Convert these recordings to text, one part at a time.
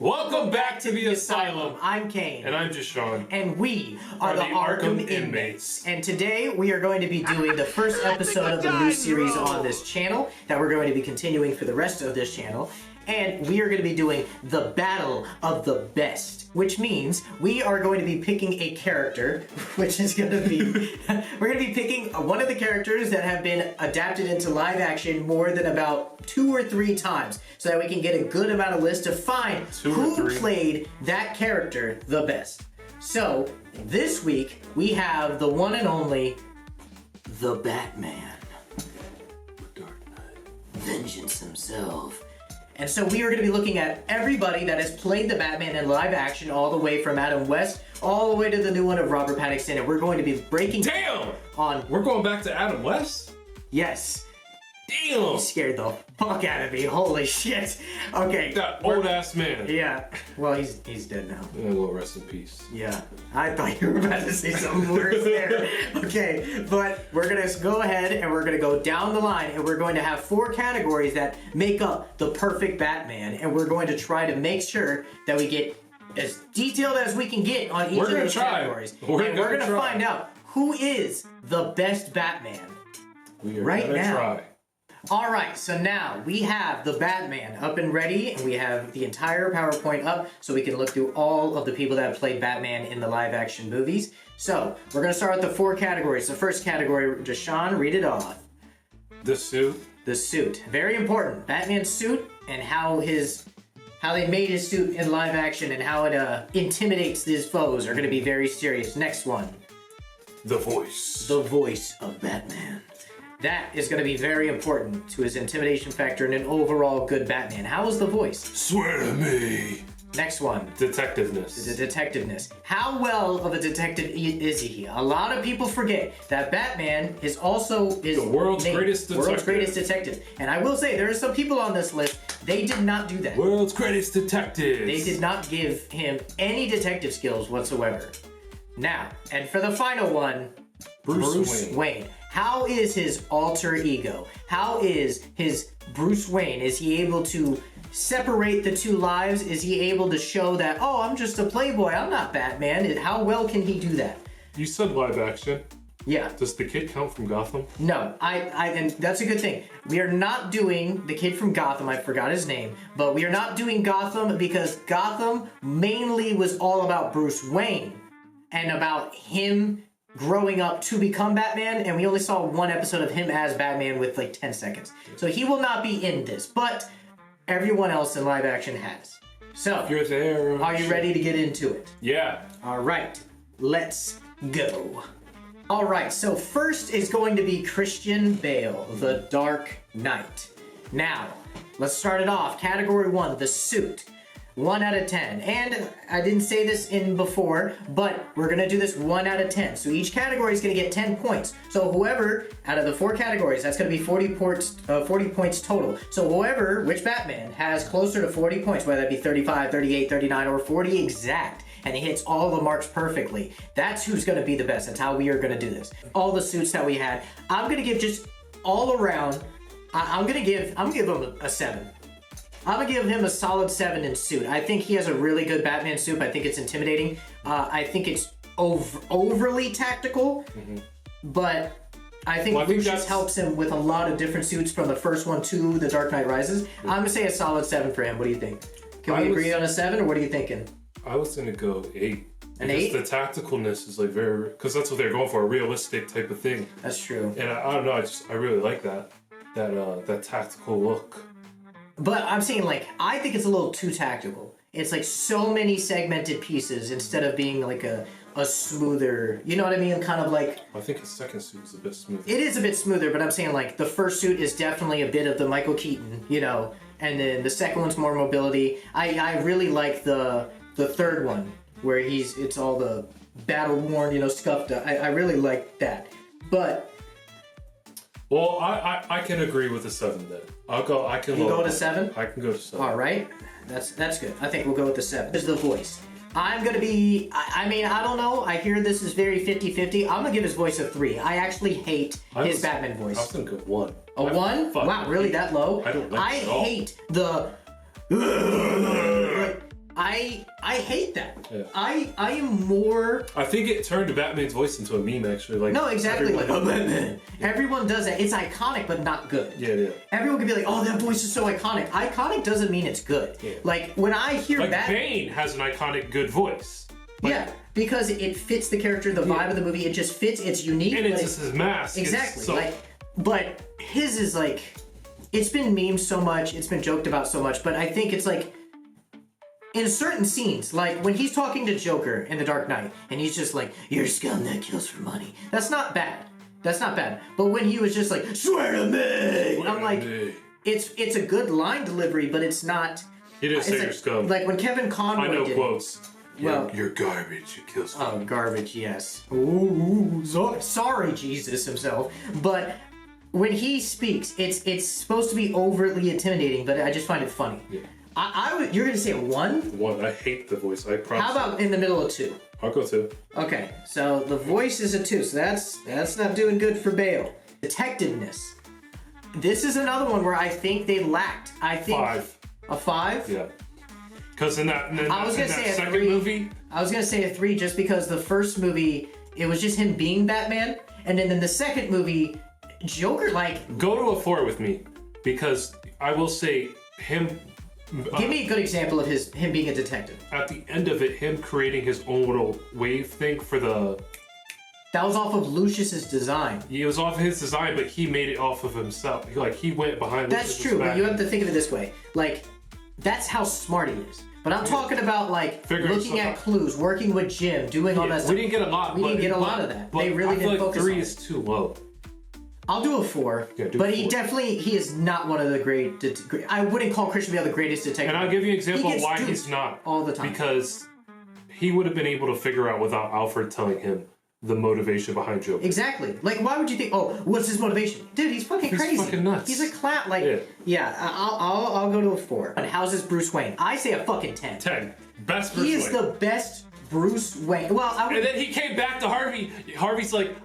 Welcome back to the Asylum. I'm Kane. And I'm Deshaun. And we are the Arkham Inmates. And today we are going to be doing the first episode of the new series on this channel that we're going to be continuing for the rest of this channel. And we are going to be doing the Battle of the Best, which means we are going to be picking a character, which is going to be, we're going to be picking one of the characters that have been adapted into live action more than about 2 or 3 times, so that we can get a good amount of list to find who played that character the best. So, this week, we have the one and only, the Batman. Dark Knight. Vengeance himself. And so we are going to be looking at everybody that has played the Batman in live action, all the way from Adam West, all the way to the new one of Robert Pattinson, and we're going to be breaking on... We're going back to Adam West? Yes. Damn! You scared the fuck out of me, holy shit. Okay. That old-ass man. Yeah. Well, he's dead now. Yeah, well, rest in peace. Yeah. I thought you were about to say something worse there. Okay, but we're going to go ahead and we're going to go down the line, and we're going to have 4 categories that make up the perfect Batman, and we're going to try to make sure that we get as detailed as we can get on each of those categories. We're going to find out who is the best Batman We are right gonna now. Try. All right, so now we have the Batman up and ready, and we have the entire PowerPoint up so we can look through all of the people that have played Batman in the live-action movies. So, we're going to start with the 4 categories. The first category, Deshaun, read it off. The suit. The suit. Very important. Batman's suit and how they made his suit in live action and how it intimidates his foes are going to be very serious. Next one. The voice. The voice of Batman. That is going to be very important to his intimidation factor and an overall good Batman. How is the voice? Swear to me. Next one. Detectiveness. The detectiveness. How well of a detective is he? A lot of people forget that Batman is also the world's greatest detective. World's greatest detective. And I will say, there are some people on this list, they did not do that. World's greatest detective. They did not give him any detective skills whatsoever. Now, and for the final one, Bruce Wayne. How is his alter ego? How is his Bruce Wayne? Is he able to separate the 2 lives? Is he able to show that, oh, I'm just a playboy, I'm not Batman? How well can he do that? You said live action. Yeah. Does the kid count from Gotham? No, and that's a good thing. We are not doing the kid from Gotham, I forgot his name, but we are not doing Gotham because Gotham mainly was all about Bruce Wayne and about him growing up to become Batman, and we only saw 1 episode of him as Batman with like 10 seconds. So he will not be in this, but everyone else in live action has. So, you're there. Are you ready to get into it? Yeah. All right, let's go. All right, so first is going to be Christian Bale, the Dark Knight. Now, let's start it off. Category 1, the suit. 1 out of 10. And I didn't say this in before, but we're going to do this 1 out of 10. So each category is going to get 10 points. So whoever, out of the 4 categories, that's going to be 40 points total. So whoever, which Batman, has closer to 40 points, whether that be 35, 38, 39, or 40 exact, and he hits all the marks perfectly, that's who's going to be the best. That's how we are going to do this. All the suits that we had, I'm going to give just all around, I'm going to give him a 7. I'm going to give him a solid 7 in suit. I think he has a really good Batman suit. I think it's intimidating. I think it's overly tactical, but I think Bruce just helps him with a lot of different suits from the first one to The Dark Knight Rises. I'm going to say a solid 7 for him. What do you think? Can we agree on a 7, or what are you thinking? I was going to go 8. An 8? The tacticalness is like very, because that's what they're going for, a realistic type of thing. That's true. And I don't know, I really like that tactical look. But I'm saying, like, I think it's a little too tactical. It's like so many segmented pieces instead of being like a smoother, you know what I mean? Kind of like... I think his second suit is a bit smoother. It is a bit smoother, but I'm saying like the first suit is definitely a bit of the Michael Keaton, you know, and then the second one's more mobility. I really like the third one where it's all the battle worn, you know, scuffed up. I really like that. But... Well, I can agree with the 7 then. I can go to 7? I can go to 7. All right. That's good. I think we'll go with the 7. This is the voice. I'm going to be, I mean, I don't know. I hear this is very 50-50. I'm going to give his voice a 3. I actually hate his Batman voice. I was going to go 1. A 1? Wow, really that low? I don't like it at all. I hate the... I hate that. Yeah. I am more. I think it turned Batman's voice into a meme, actually. Like No, exactly. everyone- Like, oh, Batman. Everyone does that. It's iconic, but not good. Yeah. Everyone can be like, oh, that voice is so iconic. Iconic doesn't mean it's good. Yeah. Like, when I hear Like Batman... Bane has an iconic good voice. Like, yeah, because it fits the character, the vibe of the movie. It just fits. It's unique. and it's just his mask. Exactly. It's so, like, but his is like... It's been memed so much. It's been joked about so much. But I think it's like... In certain scenes, like when he's talking to Joker in The Dark Knight, and he's just like, "You're a scum that kills for money." That's not bad. That's not bad. But when he was just like, "Swear to me," I'm like, it's a good line delivery, but it's not. He didn't say like, you're scum. Like when Kevin Conroy I know did. quotes. Well, you're garbage. It kills. Oh, garbage. Yes. Ooh, sorry, Jesus himself. But when he speaks, it's supposed to be overtly intimidating, but I just find it funny. Yeah. You're gonna say a 1? 1. I hate the voice. I promise. How about in the middle of 2? I'll go 2. Okay, so the voice is a 2, so that's not doing good for Bale. Detectiveness. This is another one where I think they lacked. I think 5. A 5? Yeah. Because in that second 3. movie, I was gonna say a 3 just because the first movie it was just him being Batman, and then in the second movie, Joker like. go to a 4 with me, because I will say him. Give me a good example of him being a detective. At the end of it, him creating his own little wave thing for the. That was off of Lucius's design. It was off of his design, but he made it off of himself. Like he went behind. That's Lucius's true, back. but you have to think of it this way. Like, that's how smart he is. But I'm talking about like Figuring looking at stuff out. clues, working with Jim, doing all that stuff. We didn't get a lot. We didn't get a lot of that. But They really I feel didn't like focus 3 on is too low. I'll do a 4. Yeah, do but a 4. He is not one of the great. I wouldn't call Christian Bale the greatest detective. And I'll give you an example He of gets why duped he's not. all the time. Because he would have been able to figure out without Alfred telling him the motivation behind Joker. Exactly. Like, why would you think? Oh, what's his motivation? Dude, he's fucking He's crazy. fucking nuts. He's a clown. Like, yeah. I'll go to a 4. And how's his Bruce Wayne? I say a fucking 10. 10. Best Bruce He is Wayne. the best Bruce Wayne. Well, And then he came back to Harvey. Harvey's like,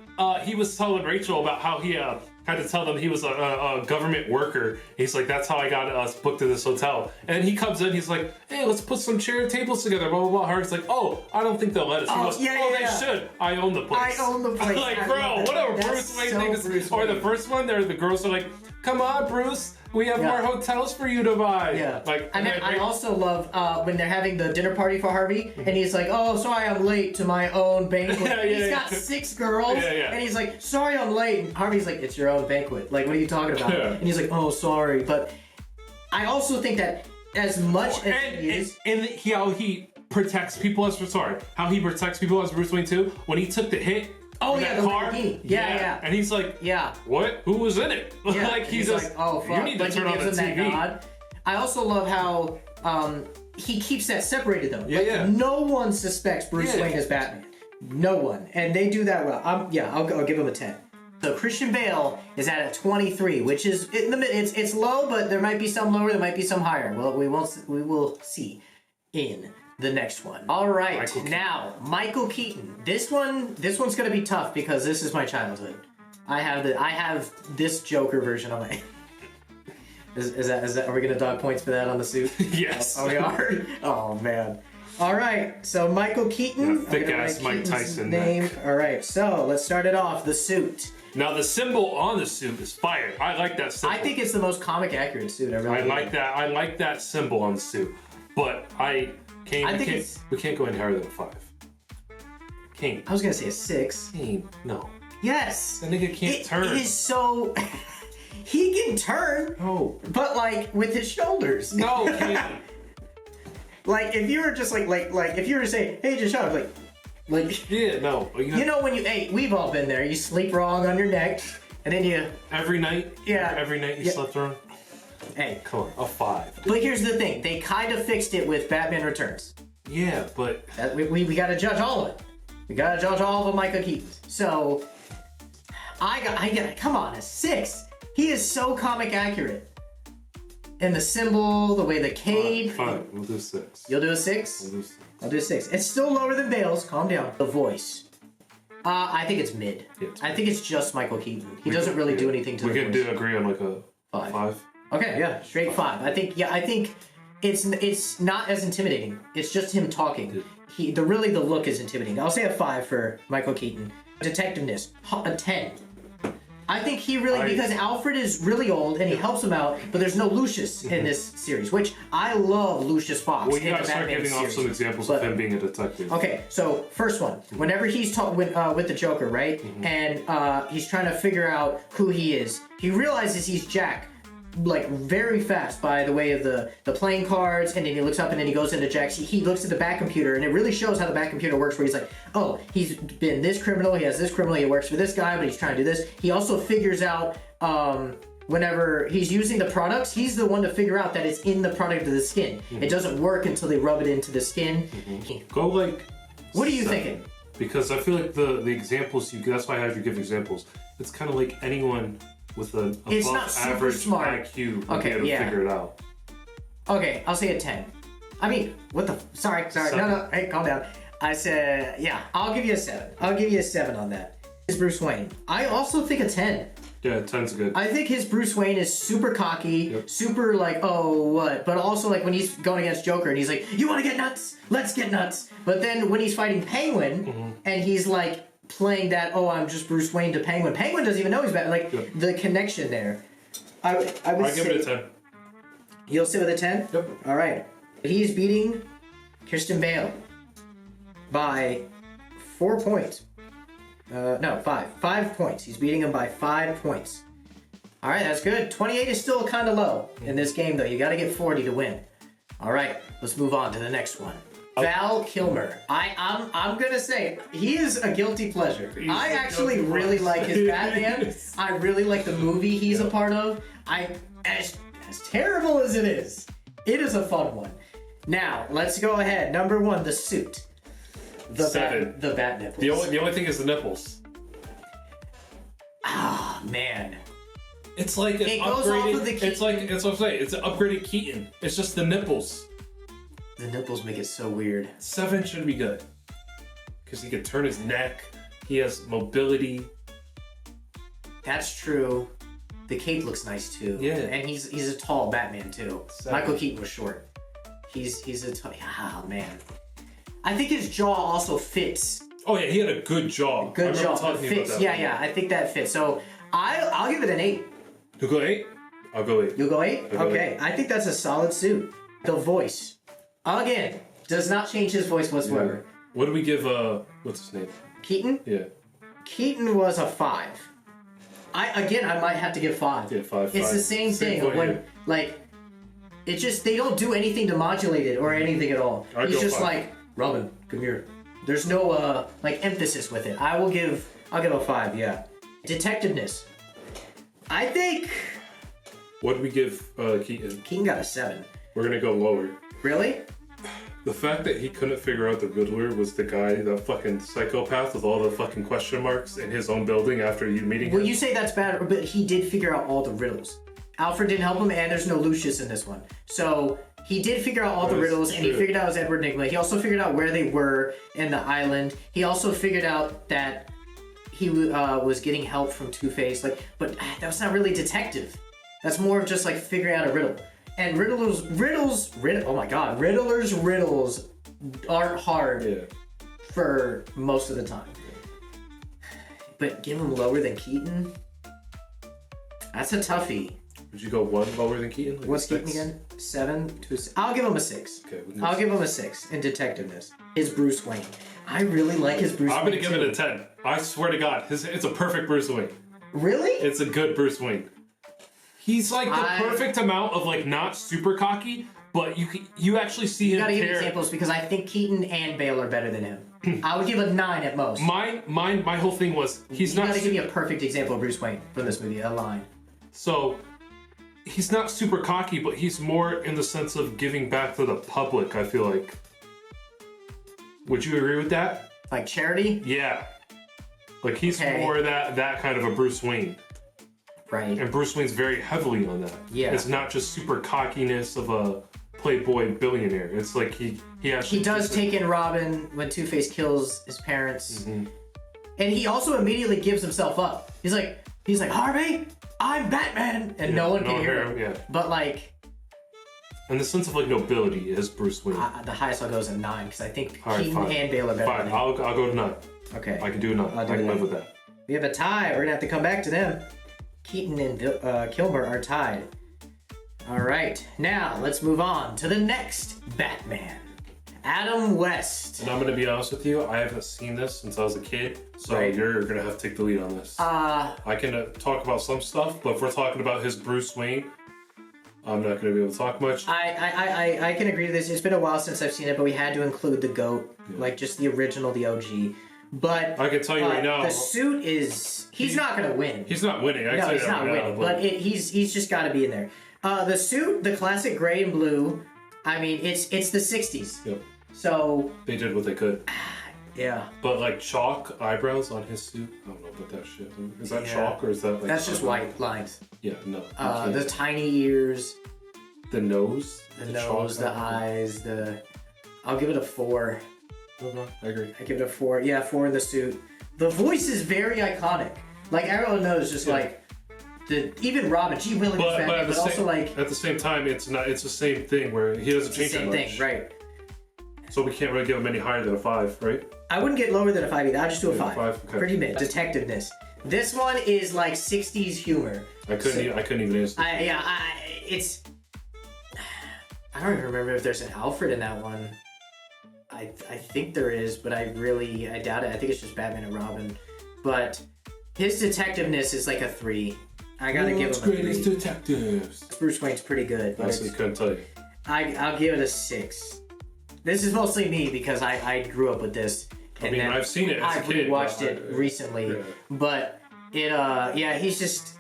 he was telling Rachel about how he had to tell them he was a government worker. He's like, that's how I got us booked to this hotel. And then he comes in, he's like, hey, let's put some chair tables together, blah, blah, blah. Harvey's like, oh, I don't think they'll let us. He goes, they should. I own the place. I own the place. Like, bro, what a Bruce Wayne thing is. Or the first one, the girls are like, come on, Bruce. We have more hotels for you to buy. Yeah. Like, and then I also love when they're having the dinner party for Harvey, and he's like, "Oh, sorry, I'm late to my own banquet." He's got 6 girls, and he's like, "Sorry, I'm late." And Harvey's like, "It's your own banquet. Like, what are you talking about?" Yeah. And he's like, "Oh, sorry." But I also think that as much as he is, how he protects people as how he protects people as Bruce Wayne too. When he took the hit. Oh in yeah, that the car. Lamborghini. Yeah. And he's like, what? Who was in it? Yeah. Like And he's just like, "Oh fuck!" You need to Like, turn he on the gives him that TV. nod. I also love how he keeps that separated though. Yeah. No one suspects Bruce Wayne as Batman. No one, and they do that well. I'll give him a 10. So Christian Bale is at a 23, which is in the mid. It's low, but there might be some lower, there might be some higher. Well, we will see in the next one. All right, now Michael Keaton. This one's gonna be tough because this is my childhood. I have this Joker version on my. Is that? Are we gonna dog points for that on the suit? Yes. Oh, we are. Oh man. All right. So Michael Keaton. Thick ass Mike Tyson name. All right. So let's start it off. The suit. Now the symbol on the suit is fire. I like that symbol. I think it's the most comic accurate suit ever. I like that. I like that symbol on the suit, but we can't go any higher than a 5. Kane. I was gonna say a 6. Kane. No. Yes. That nigga can't turn. It is so. He can turn. No. But like with his shoulders. No, Kane. Like if you were just like if you were to say, hey, just shut up, like. Yeah. No. You know when we've all been there. You sleep wrong on your neck, and then you. Every night. Yeah. Every night you slept wrong. Hey. Come on, a 5. But here's the thing: they kind of fixed it with Batman Returns. Yeah, but We gotta judge all of it. We gotta judge all of Michael Keaton. So I got come on, a 6. He is so comic accurate. And the symbol, the way the cape. Fine, we'll do 6. You'll do a 6? We'll do 6. I'll do a 6. It's still lower than Bale's. Calm down. The voice. I think it's mid. Yeah, it's I think it's just Michael Keaton. He doesn't really do anything to the voice. We can agree on like a 5. Okay, yeah, straight 5. I think it's not as intimidating. It's just him talking. The look is intimidating. I'll say a 5 for Michael Keaton. Detectiveness, a 10. I think he really, because Alfred is really old and he helps him out, but there's no Lucius in this series, which I love Lucius Fox. Well, you gotta start giving off some examples of him being a detective. Okay, so first one, whenever he's with the Joker, right, and he's trying to figure out who he is, he realizes he's Jack, like very fast by the way of the playing cards, and then he looks up and then he goes into Jack's. He looks at the back computer and it really shows how the back computer works, where he's like, oh, he's been this criminal, he has this criminal, he works for this guy, but he's trying to do this. He also figures out whenever he's using the products, he's the one to figure out that it's in the product of the skin. It doesn't work until they rub it into the skin. Go like what are you thinking? Because I feel like the examples that's why I have you give examples. It's kind of like anyone with an above average IQ would be able to figure it out. Okay, I'll say a 10. I mean, what the? Sorry. No, hey, calm down. I said, yeah, I'll give you a 7. I'll give you a 7 on that. Is Bruce Wayne. I also think a 10. Yeah, 10's good. I think his Bruce Wayne is super cocky, super like, oh, what? But also like when he's going against Joker and he's like, you want to get nuts? Let's get nuts. But then when he's fighting Penguin and he's like, playing that, oh, I'm just Bruce Wayne to Penguin. Penguin doesn't even know he's bad. Like, the connection there. I would give it a 10. You'll sit with a 10? Yep. All right. He's beating Christian Bale by 4 points. No, 5. 5 points. He's beating him by 5 points. All right, that's good. 28 is still kind of low in this game, though. You got to get 40 to win. All right, let's move on to the next one. Val Kilmer. I'm gonna say he is a guilty pleasure. I actually really like his Batman. I really like the movie he's a part of. As terrible as it is a fun one. Now let's go ahead. Number 1, the suit. The bat nipples. The only thing is the nipples. Ah man. It's like it goes off of the Keaton. It's like it's what I'm saying. It's an upgraded Keaton. It's just the nipples. The nipples make it so weird. 7 should be good. Because he can turn his neck. He has mobility. That's true. The cape looks nice too. Yeah. And he's a tall Batman too. 7. Michael Keaton was short. He's a tall. Oh man. I think his jaw also fits. Oh yeah, he had a good jaw. Good jaw. It fits. Yeah. I think that fits. So I'll give it an 8. You'll go 8? I'll go 8. You'll go 8? Okay. I think that's a solid suit. The voice. Again, does not change his voice whatsoever. Yeah. What do we give, what's his name? Keaton? Yeah. Keaton was a 5. I might have to give 5. Yeah, 5. It's the same thing. When, like, it's just, they don't do anything to modulate it or anything at all. He's just 5. like, Robin, come here. There's no, like, emphasis with it. I'll give a 5, yeah. Detectiveness. I think... What do we give, Keaton? Keaton got a 7. We're gonna go lower. Really? The fact that he couldn't figure out the Riddler was the guy, the fucking psychopath with all the fucking question marks in his own building after you meeting him. Well, you say that's bad, but he did figure out all the riddles. Alfred didn't help him, and there's no Lucius in this one. So he did figure out all the riddles, and he figured out it was Edward Nygma. He also figured out where they were in the island. He also figured out that he was getting help from Two-Face. Like, but that's not really detective. That's more of just like figuring out a riddle. And Riddler's riddles aren't hard for most of the time. But give him lower than Keaton? That's a toughie. Would you go 1 lower than Keaton? Like What's Keaton again? 7 to 6. I'll give him a 6. Okay, I'll give him a 6 in detectiveness. His Bruce Wayne. I really like his Bruce Wayne. I'm gonna give it a 10. I swear to God, it's a perfect Bruce Wayne. Really? It's a good Bruce Wayne. He's like the perfect amount of like not super cocky, but you actually see him. You gotta give examples because I think Keaton and Bale are better than him. I would give a 9 at most. My whole thing was he's not. You gotta give me a perfect example of Bruce Wayne from this movie. A line. So he's not super cocky, but he's more in the sense of giving back to the public. I feel like. Would you agree with that? Like charity? Yeah. Like he's more that kind of a Bruce Wayne. Right. And Bruce Wayne's very heavily on that. Yeah. It's not just super cockiness of a playboy billionaire. It's like he actually... He does take in Robin when Two-Face kills his parents. Mm-hmm. And he also immediately gives himself up. He's like, Harvey, I'm Batman! And no one can hear him. Yeah. But like, In the sense of like nobility, is Bruce Wayne. The highest I'll go is a 9 because I think All right, Keaton fine. and Bale are better. Fine, than him. I'll go to 9. Okay. I can do a 9. I can live with that. We have a tie. We're gonna have to come back to them. Keaton and Kilmer are tied. All right, now let's move on to the next Batman, Adam West. And I'm gonna be honest with you, I haven't seen this since I was a kid, so Right. you're gonna have to take the lead on this. I can talk about some stuff, but if we're talking about his Bruce Wayne, I'm not gonna be able to talk much. I can agree to this. It's been a while since I've seen it, but we had to include the GOAT, like just the original, the OG. But I can tell you right now, the suit is—he's not gonna win. he's not winning. I can No, tell you he's that not right winning. now, But he's just got to be in there. The suit, the classic gray and blue. I mean, it's the '60s. Yep. So They did what they could. yeah, But like chalk eyebrows on his suit, I don't know about that shit. Is that Yeah. chalk or is that like? that's just white lines. Yeah, no. you The can't. tiny ears, The nose, the chalk nose, the eyes, I'll give it a 4. Okay, I agree. I give it a 4. Yeah, 4 in the suit. The voice is very iconic. Like everyone knows, just like even Robin, G. Willie But McFadden, but also like at the same time, it's not. It's the same thing where he doesn't the change same that thing, much. right? So we can't really give him any higher than a 5, right? I wouldn't get lower than a 5 either. I'd just do a 5. 5, okay. Pretty mid. Detectiveness. This one is like 60s humor. I couldn't even answer. It's. I don't even remember if there's an Alfred in that one. I think there is, but I doubt it. I think it's just Batman and Robin. But his detectiveness is like a 3. I gotta give him a 3. Greatest detectives. Bruce Wayne's pretty good, but Honestly, couldn't tell you. I'll give it a 6. This is mostly me because I grew up with this. I mean, I've seen it as a kid. Watched it recently, yeah. but he's just.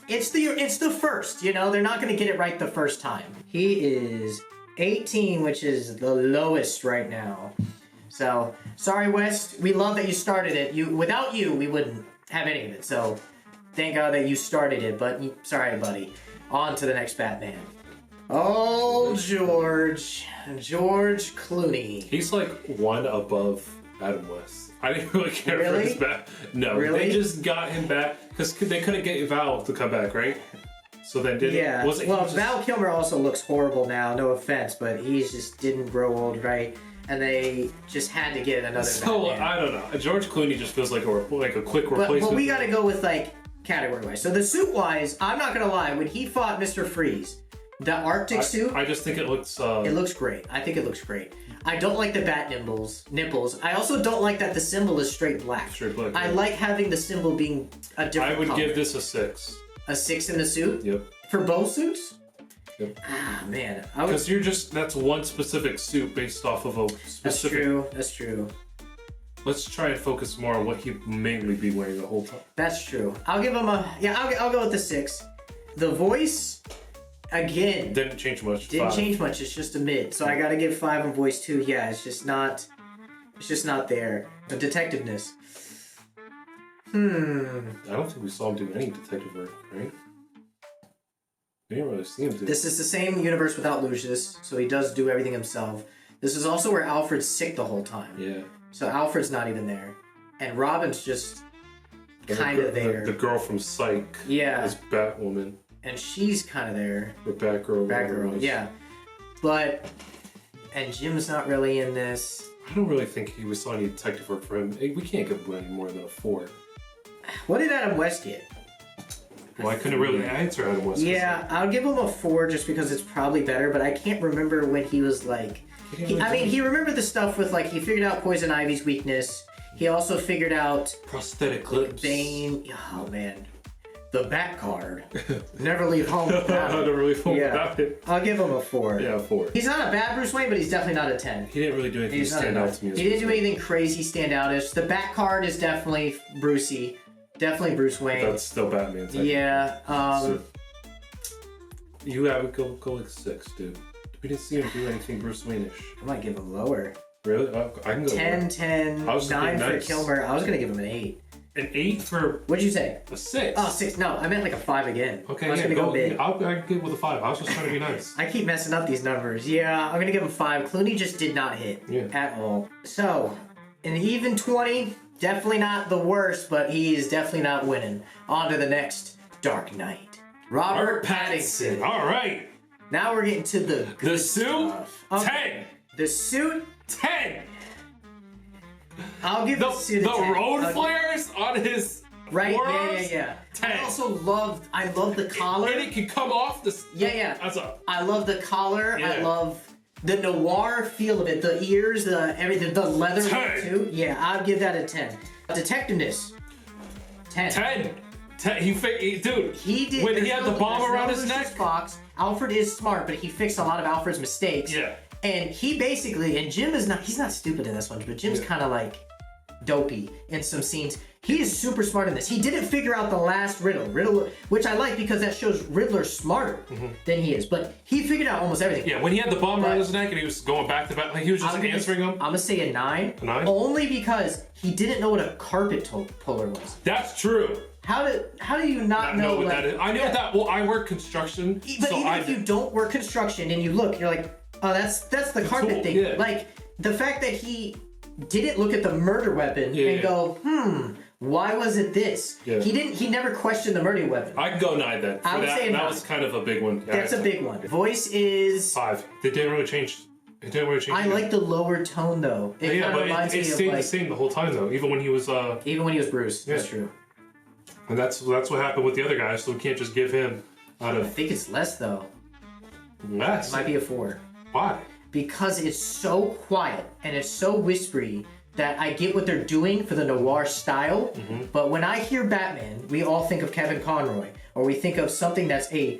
It's the first, you know. They're not gonna get it right the first time. He is 18, which is the lowest right now. So sorry, West. We love that you started it. Without you, we wouldn't have any of it. So thank God that you started it. But sorry, buddy. On to the next Batman. Oh, George Clooney. He's like one above Adam West. I didn't really care for Really? his back. No, Really? they just got him back because they couldn't get Val to come back, right? So then did Yeah. was it? Well, he just- Val Kilmer also looks horrible now. No offense, but he just didn't grow old, right? And they just had to get another. So Batman. I don't know. George Clooney just feels like a quick replacement. But we got to go with like category wise. So the suit wise, I'm not gonna lie. When he fought Mr. Freeze, the Arctic suit, I just think it looks. it looks great. I think it looks great. I don't like the bat nipples. I also don't like that the symbol is straight black. Straight black, I yeah. like having the symbol being a different I would color. give this a 6. A 6 in the suit. Yep. For both suits. Yep. Ah man, I would. Because that's one specific suit based off of a specific. That's true. That's true. Let's try and focus more on what he'd mainly be wearing the whole time. That's true. I'll give him I'll go with the 6. The voice, again, Didn't change much. didn't 5. change much. It's just a mid. So I gotta give 5 on voice too. Yeah, it's just not there. The detectiveness. I don't think we saw him do any detective work, right? We didn't really see him do. This is the same universe without Lucius, so he does do everything himself. This is also where Alfred's sick the whole time. Yeah. So Alfred's not even there. And Robin's just kind of there. The girl from Psych. Yeah. Is Batwoman. And she's kind of there. Or Batgirl. whatever it Batgirl, was. yeah. But, and Jim's not really in this. I don't really think we saw any detective work for him. We can't give him any more than a 4. What did Adam West get? Well, I couldn't really answer Adam West. Yeah, I'll give him a 4 just because it's probably better, but I can't remember when he was like... he remembered the stuff with like, he figured out Poison Ivy's weakness. He also figured out Prosthetic lips. Bane. Oh man. The Bat card. Never leave home without I it. don't really feel Yeah. about it. I'll give him a 4. Yeah, 4. He's not a bad Bruce Wayne, but he's definitely not a 10. He didn't really do anything to He's not stand a out to me. He didn't do anything crazy stand out-ish. The Bat card is definitely Brucey. Definitely Bruce Wayne. That's still Batman. Technically. Yeah. So, you have it go like 6, dude. We didn't see him do anything Bruce Wayne-ish. I might give him lower. Really? I can go 10, lower. 10, I was 9 thinking for nice. Kilmer. I was going to give him an 8. An 8 for What'd you say? a 6. Oh, 6. No, I meant like a 5 again. Okay, I was yeah, going to go mid. I'll get with a 5. I was just trying to be nice. I keep messing up these numbers. Yeah, I'm going to give him 5. Clooney just did not hit at all. So, an even 20. Definitely not the worst, but he is definitely not winning. On to the next Dark Knight. Robert Pattinson. All right. Now we're getting to the good The suit, stuff. Okay. 10. The suit, 10. I'll give the suit a 10. The road Okay. flares on his Right, forearms, yeah. 10. I love the collar. And it can come off the. Yeah. That's up. I love the collar. Yeah. I love the noir feel of it. The ears, the everything, the leather 10. too. Yeah, I'll give that a 10. Detectiveness, 10. 10. Dude. He did. When he there's had no- the bomb there's no around his Lucius neck. Fox. Alfred is smart, but he fixed a lot of Alfred's mistakes. Yeah. And he basically, and Jim is not. He's not stupid in this one, but Jim's kind of like dopey in some scenes. He is super smart in this. He didn't figure out the last riddle, which I like because that shows Riddler's smarter than he is. But he figured out almost everything. Yeah, when he had the bomb around his neck and he was going back to back, like he was just answering them. I'm gonna say a 9. A 9? Only because he didn't know what a carpet puller was. That's true. How do you not know what like, that is? I know that. Well, I work construction, But so even if you don't work construction and you look, you're like, oh, that's the carpet tool, thing. yeah. Like the fact that he didn't look at the murder weapon Yeah. and go, why was it this? Yeah. He never questioned the murder weapon. I can go 9 then. I would say a that 9. was kind of a big one. Yeah, That's a big one. Voice is. 5. They didn't really change. It didn't really change. I like the lower tone though. It Yeah, kind of but reminds it me stayed of the like same the whole time though. Even when he was even when he was Bruce. That's true. and that's what happened with the other guy. So we can't just give him out I of think it's less though. less. It might be a 4. Why? Because it's so quiet and it's so whispery that I get what they're doing for the noir style. But when I hear Batman, we all think of Kevin Conroy, or we think of something that's a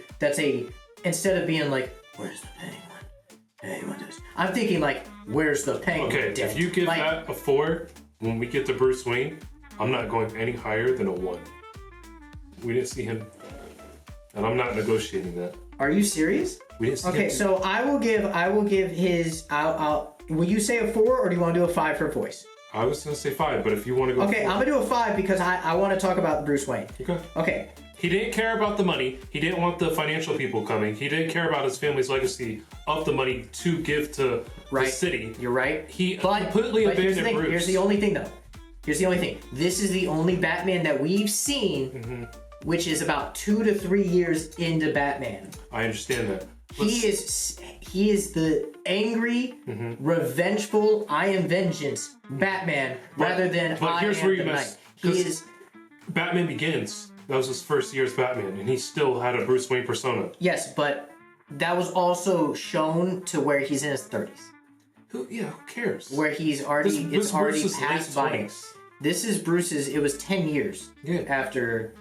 instead of being like, where's the Penguin? Penguin does. I'm thinking like, where's the Penguin? Okay, dead? if you give Like, that a 4, when we get to Bruce Wayne, I'm not going any higher than a 1. We didn't see him, and I'm not negotiating that. Are you serious? We didn't see him. Okay, so I will give his. Will you say a 4 or do you want to do a 5 for voice? I was gonna say 5, but if you want to go, Okay, 4. I'm gonna do a 5 because I want to talk about Bruce Wayne. Okay. Okay, He didn't care about the money. He didn't want the financial people coming. He didn't care about his family's legacy of the money to give to the city. You're right. He But completely here's the abandoned thing. Bruce. Here's the only thing, though. Here's the only thing. This is the only Batman that we've seen, which is about 2 to 3 years into Batman. I understand that. He is the angry, revengeful, I am vengeance Batman rather than but I here's am where you the miss- knight. He 'cause- is. Batman Begins. That was his first year as Batman, and he still had a Bruce Wayne persona. Yes, but that was also shown to where he's in his 30s. Who cares? Where he's already, This it's already Bruce's passed late by. 20s. This is Bruce's, it was 10 years Yeah. after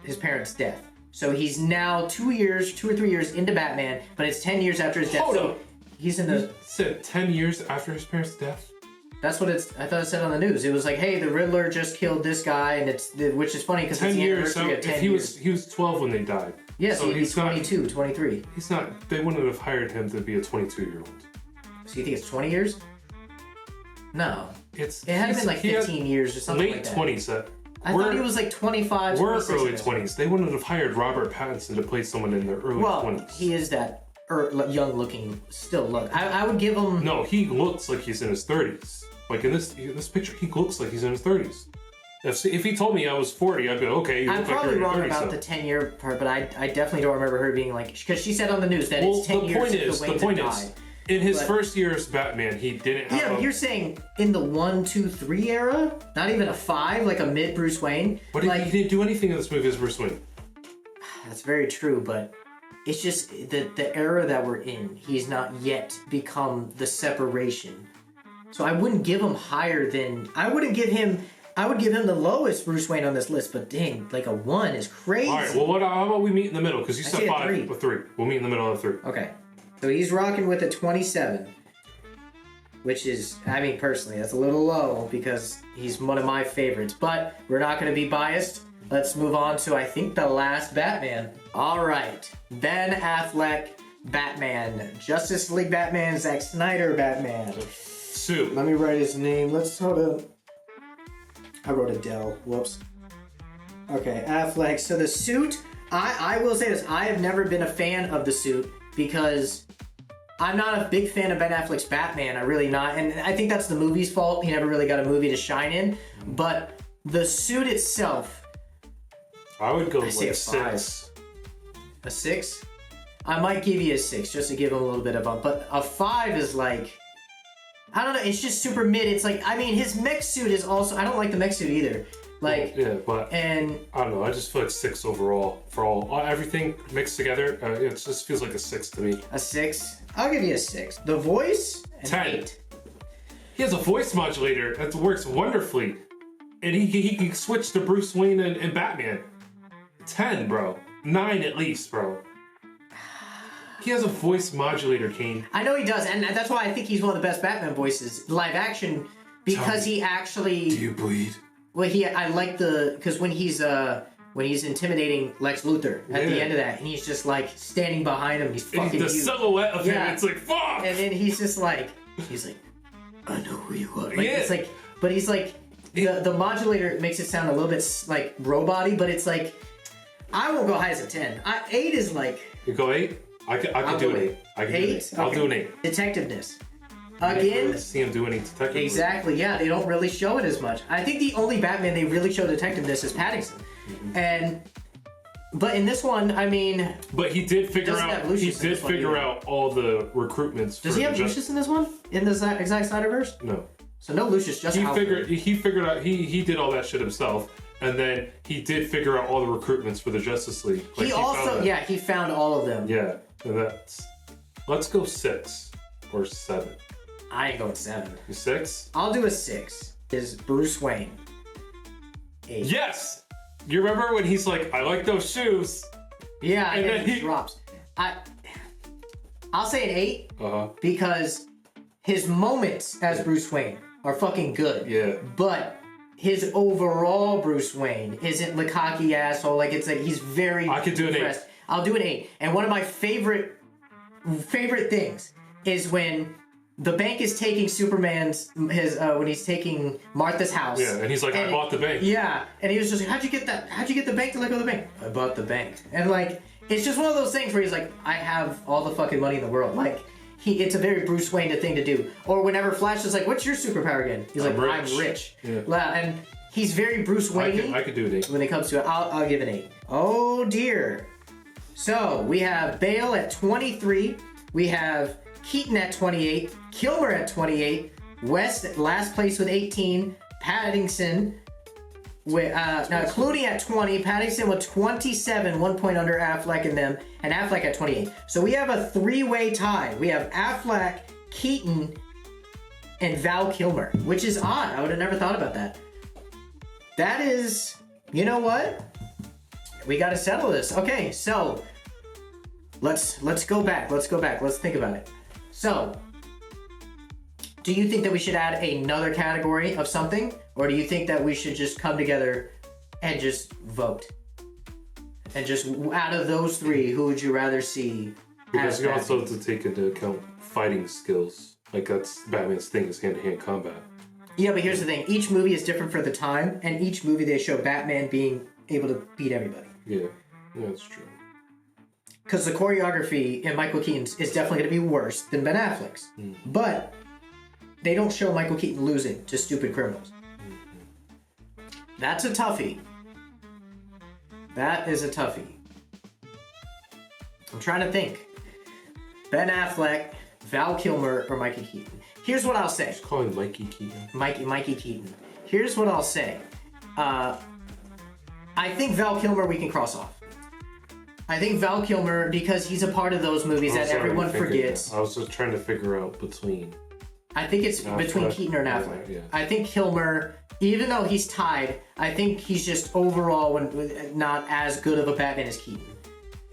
his parents' death. So he's now 2 or 3 years into Batman, but it's 10 years after his death. Hold so up. he's in the, It said 10 years after his parents' death. that's what I thought it said on the news. It was like, hey, the Riddler just killed this guy, and which is funny because it's 10 the years. So anniversary of 10 if years. he was 12 when they died. Yes, so he's 22, 23. He's not. They wouldn't have hired him to be a 22-year-old. So you think it's 20 years? No. It had been like he had 15 years or something late like that. 20s. I thought he was like 25, We're 26 early at this 20s. They wouldn't have hired Robert Pattinson to play someone in their early Well, 20s. he is that young looking, still look. I would give him. No, he looks like he's in his 30s. Like in this picture, he looks like he's in his 30s. If he told me I was 40, I'd be okay. You I'm look like probably you're in wrong your 30s about now. the 10-year part, but I definitely don't remember her being like, because she said on the news that it's 10 years since the Waynes had died. in his But- first year as Batman, he didn't have Yeah, but you're saying in the 1, 2, 3 era, not even a 5, like a mid Bruce Wayne. But like, he didn't do anything in this movie as Bruce Wayne. That's very true, but it's just the era that we're in. He's not yet become the separation. So I wouldn't give him higher than I would give him the lowest Bruce Wayne on this list, but dang, like a 1 is crazy. All right, well, how about we meet in the middle? Because you I said say a 5 3. or 3. We'll meet in the middle of 3. Okay. So he's rocking with a 27. Which is, I mean, personally, that's a little low because he's one of my favorites. But we're not going to be biased. Let's move on to, I think, the last Batman. All right. Ben Affleck, Batman. Justice League Batman, Zack Snyder Batman. Sue. Let me write his name. Let's hold up. I wrote Adele. Whoops. Okay, Affleck. So the suit, I will say this. I have never been a fan of the suit because I'm not a big fan of Ben Affleck's Batman. I'm really not. And I think that's the movie's fault. He never really got a movie to shine in. But the suit itself, I would go say like a 5. 6. a 6? I might give you a 6 just to give him a little bit of bump. But a 5 is like, I don't know. It's just super mid. It's like, I mean, his mech suit is also. I don't like the mech suit either. Like, yeah, but and I don't know. I just feel like 6 overall for everything mixed together. It just feels like a 6 to me. a 6. I'll give you a 6. The voice, an 10. 8. He has a voice modulator that works wonderfully, and he can switch to Bruce Wayne and Batman. 10, bro. 9 at least, bro. He has a voice modulator, Kane. I know he does, and that's why I think he's one of the best Batman voices live action because he actually. Do you bleed? Well, I like because when he's intimidating Lex Luthor at the end of that, and he's just like standing behind him, he's fucking the huge. silhouette of him, it's like fuck. And then he's like, I know who you are. Like, Yeah. it's like, but he's like, the modulator makes it sound a little bit like robot-y, but it's like, I won't go high as a 10. 8 is like. You go 8? I could do an 8. I can do 8. I'll do an 8. Detectiveness. I Again. didn't really see him do any detective. Exactly. Yeah, they don't really show it as much. I think the only Batman they really show detectiveness is Pattinson, but in this one, I mean. But he did figure out. He did figure out all the recruitments. Does he have Lucius in this one? In the Zack Snyderverse? No. So no Lucius, just Alfred. He figured out. He did all that shit himself. And then he did figure out all the recruitments for the Justice League. Like, he found all of them. Yeah, and let's go 6 or 7. I ain't going 7. You 6? I'll do a 6. Is Bruce Wayne. 8. Yes! You remember when he's like, I like those shoes? Yeah, and then he drops. I'll say an 8 because his moments as Bruce Wayne are fucking good. Yeah. But his overall Bruce Wayne isn't the cocky asshole. Like, it's like he's very. I could do an 8. I'll do an 8. And one of my favorite things is when the bank is taking when he's taking Martha's house. Yeah, and he's like, I bought the bank. Yeah, and he was just like, how'd you get that? How'd you get the bank to let go of the bank? I bought the bank. And like, it's just one of those things where he's like, I have all the fucking money in the world. Like, it's a very Bruce Wayne thing to do. Or whenever Flash is like, what's your superpower again? He's like, I'm rich. Yeah. And he's very Bruce Wayne. I could do an 8. When it comes to it, I'll give an 8. Oh dear. So we have Bale at 23. We have Keaton at 28. Kilmer at 28. West at last place with 18. Pattinson with Clooney at 20. Pattinson with 27, 1 point under Affleck and them, and Affleck at 28. So we have a 3-way tie. We have Affleck, Keaton, and Val Kilmer, which is odd. I would have never thought about that. That is, you know what? We got to settle this. Okay, so let's go back. Let's think about it. So, do you think that we should add another category of something, or do you think that we should just come together and just vote? And just out of those 3, who would you rather see? Because you also have to take into account fighting skills. Like, that's Batman's thing, is hand-to-hand combat. Yeah, but here's the thing. Each movie is different for the time, and each movie they show Batman being able to beat everybody. Yeah, that's true. Because the choreography in Michael Keaton's is definitely going to be worse than Ben Affleck's. But they don't show Michael Keaton losing to stupid criminals. That's a toughie. That is a toughie. I'm trying to think. Ben Affleck, Val Kilmer, or Mikey Keaton. Here's what I'll say. Just call him Mikey Keaton. Mikey Keaton. Here's what I'll say. I think Val Kilmer we can cross off. I think Val Kilmer, because he's a part of those movies that everyone forgets. I was just trying to figure out between. I think it's between Keaton and Affleck. Yeah. I think Kilmer, even though he's tied, I think he's just overall not as good of a Batman as Keaton.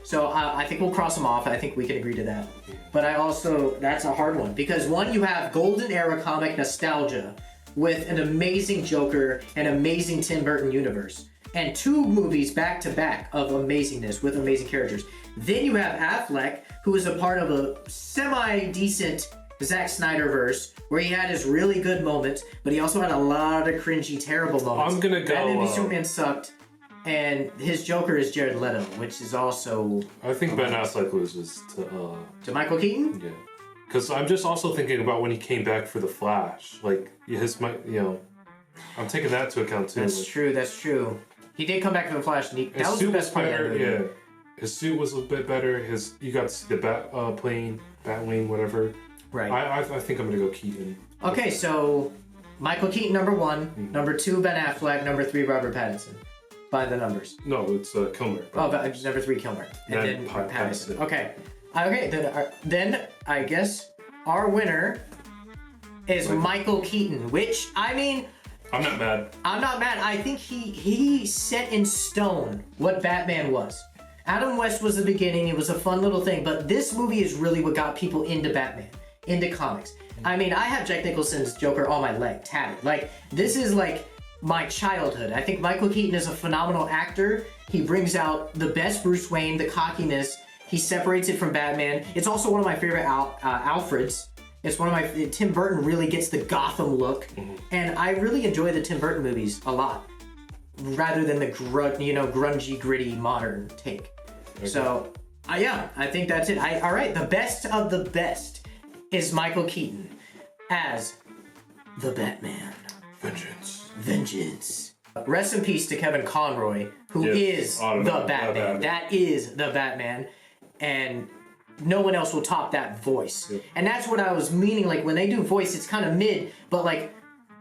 So I think we'll cross him off. I think we can agree to that. But that's a hard one. Because one, you have golden era comic nostalgia with an amazing Joker and amazing Tim Burton universe. And 2 movies back to back of amazingness with amazing characters. Then you have Affleck, who is a part of a semi-decent Zack Snyderverse, where he had his really good moments, but he also had a lot of cringy, terrible moments. I'm gonna go. Batman v Superman sucked, and his Joker is Jared Leto, which is also. I think Ben Affleck loses to Michael Keaton. Yeah, because I'm just also thinking about when he came back for the Flash, like I'm taking that into account too. That's true. He did come back for the Flash, and that was the best part of that movie. Yeah, his suit was a bit better. You got to see the Batwing, whatever. Right. I think I'm gonna go Keaton. Okay, so Michael Keaton number 1, number 2 Ben Affleck, number 3 Robert Pattinson. By the numbers. No, it's Kilmer. Oh, but number 3 Kilmer, and then Pattinson. Okay. Then I guess our winner is Michael Keaton, which I mean. I'm not mad. I'm not mad. I think he set in stone what Batman was. Adam West was the beginning. It was a fun little thing, but this movie is really what got people into Batman, into comics. I mean, I have Jack Nicholson's Joker on my leg, tatted. Like, this is like my childhood. I think Michael Keaton is a phenomenal actor. He brings out the best Bruce Wayne, the cockiness. He separates it from Batman. It's also one of my favorite Alfreds. It's one of my, Tim Burton really gets the Gotham look. And I really enjoy the Tim Burton movies a lot, rather than the grungy, gritty, modern take. Okay. So, yeah, I think that's it. All right, the best of the best is Michael Keaton as the Batman. Vengeance. Rest in peace to Kevin Conroy, who is the Batman. That is the Batman. And no one else will top that voice. Yep. And that's what I was meaning, like, when they do voice, it's kind of mid, but, like,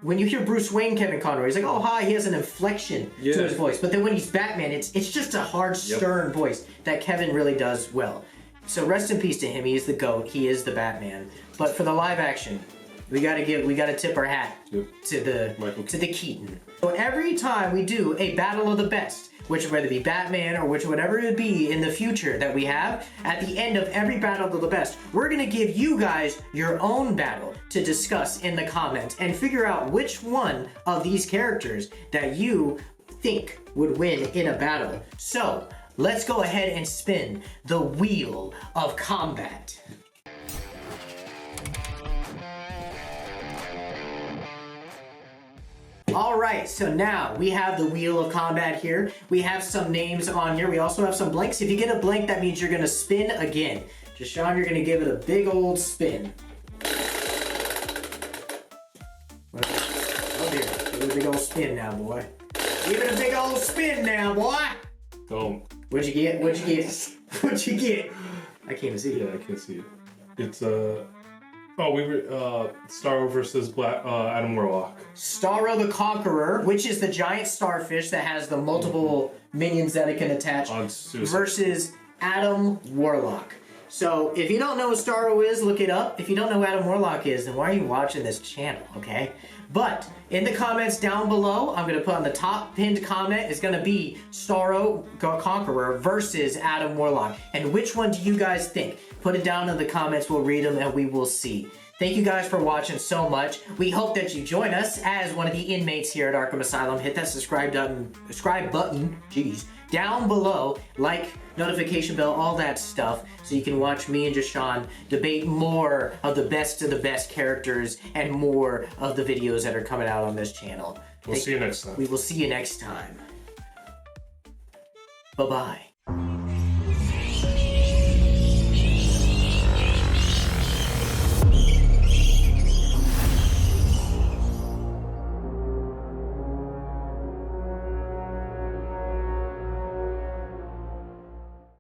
when you hear Bruce Wayne, Kevin Conroy, he's like, oh, hi, he has an inflection to his voice. But then when he's Batman, it's just a hard, stern voice that Kevin really does well. So rest in peace to him. He is the GOAT. He is the Batman. But for the live action, we gotta tip our hat to the Keaton. So every time we do a battle of the best, which whether it be Batman or whatever it be in the future that we have, at the end of every battle of the best, we're gonna give you guys your own battle to discuss in the comments and figure out which one of these characters that you think would win in a battle. So let's go ahead and spin the wheel of combat. All right, so now we have the wheel of combat here. We have some names on here. We also have some blanks. If you get a blank, that means you're gonna spin again. Deshaun, you're gonna give it a big old spin. Oh dear, give it a big old spin now, boy. Give it a big old spin now, boy. Don't. What'd you get? What'd you get? What'd you get? I can't even see it. Yeah, I can't see it. It's we were Starro versus Adam Warlock. Starro the Conqueror, which is the giant starfish that has the multiple minions that it can attach, versus Adam Warlock. So if you don't know what Starro is, look it up. If you don't know who Adam Warlock is, then why are you watching this channel, okay? But in the comments down below, I'm going to put on the top pinned comment, is going to be Starro Conqueror versus Adam Warlock. And which one do you guys think? Put it down in the comments, we'll read them and we will see. Thank you guys for watching so much. We hope that you join us as one of the inmates here at Arkham Asylum. Hit that subscribe button, down below, like, notification bell, all that stuff, so you can watch me and Deshaun debate more of the best characters and more of the videos that are coming out on this channel. We'll see you next time. We will see you next time. Bye-bye.